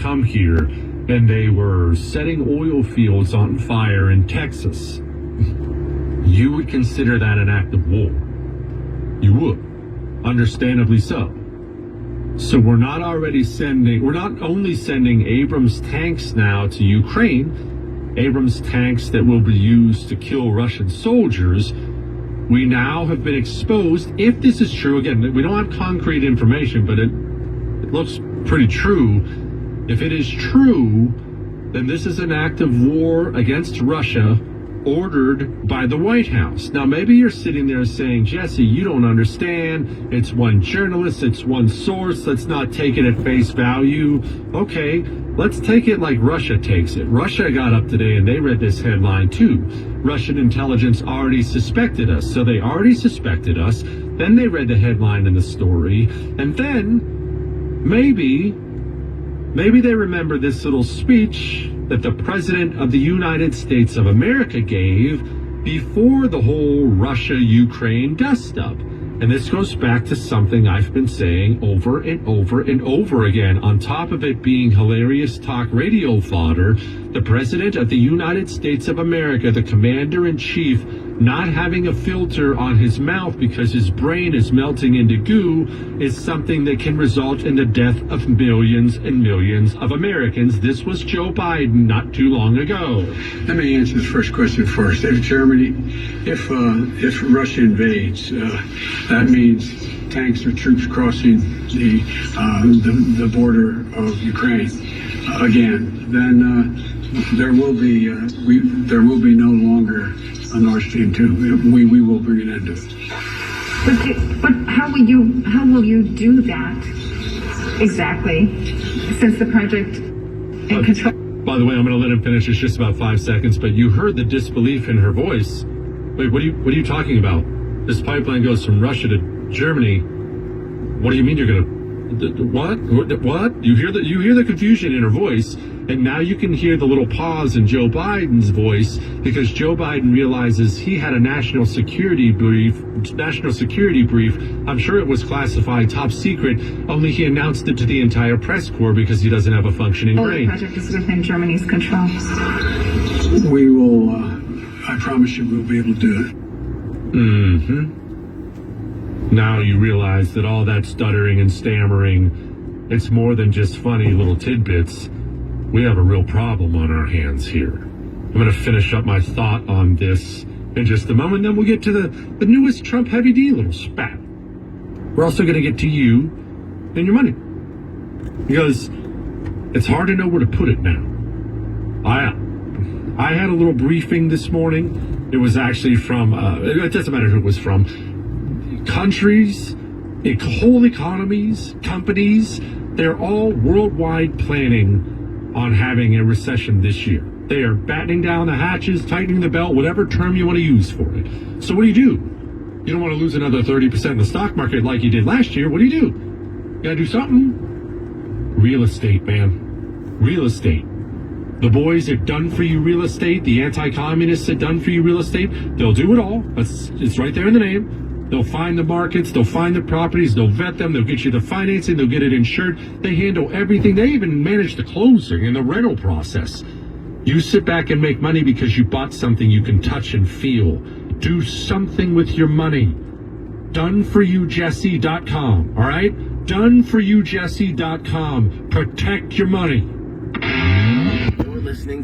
come here and they were setting oil fields on fire in Texas, you would consider that an act of war. You would. Understandably so. So we're not only sending Abrams tanks now to Ukraine, Abrams tanks that will be used to kill Russian soldiers. We now have been exposed, if this is true, again, we don't have concrete information, but it looks pretty true. If it is true, then this is an act of war against Russia ordered by the White House. Now, maybe you're sitting there saying, Jesse, you don't understand. It's one journalist. It's one source. Let's not take it at face value. Okay, let's take it like Russia takes it. Russia got up today and they read this headline too. Russian intelligence already suspected us. So they already suspected us. Then they read the headline in the story. And then maybe they remember this little speech that the President of the United States of America gave before the whole Russia-Ukraine dust-up. And this goes back to something I've been saying over and over and over again. On top of it being hilarious talk radio fodder, the President of the United States of America, the Commander-in-Chief, not having a filter on his mouth because his brain is melting into goo is something that can result in the death of millions and millions of Americans. This was Joe Biden not too long ago. Let me answer the first question first. If Russia invades, that means tanks or troops crossing the border of Ukraine again. Then there will be no longer a Nord Stream 2. We will bring an end to it. But how will you do that exactly? Since the project in control. By the way, I'm going to let him finish. It's just about 5 seconds. But you heard the disbelief in her voice. Wait, what are you talking about? This pipeline goes from Russia to Germany. What do you mean you're going to? What? You hear the confusion in her voice, and now you can hear the little pause in Joe Biden's voice because Joe Biden realizes he had a national security brief. I'm sure it was classified, top secret. Only he announced it to the entire press corps because he doesn't have a functioning brain. The project is within Germany's control. We will. I promise you, we'll be able to do it. Mm-hmm. Now you realize that all that stuttering and stammering, it's more than just funny little tidbits. We have a real problem on our hands here. I'm going to finish up my thought on this in just a moment, then we'll get to the newest Trump Heavy D little spat. We're also going to get to you and your money. Because it's hard to know where to put it now. I had a little briefing this morning. It was actually from, it doesn't matter who it was from. Countries, whole economies, companies, they're all worldwide planning on having a recession this year. They are battening down the hatches, tightening the belt, whatever term you want to use for it. So what do? You don't want to lose another 30% in the stock market like you did last year. What do? You got to do something. Real estate, man. Real estate. The boys at Done For You Real Estate, the anti-communists at Done For You Real Estate, they'll do it all. It's right there in the name. They'll find the markets, they'll find the properties, they'll vet them, they'll get you the financing, they'll get it insured. They handle everything. They even manage the closing and the rental process. You sit back and make money because you bought something you can touch and feel. Do something with your money. DoneForYouJesse.com, all right? DoneForYouJesse.com. Protect your money. You're listening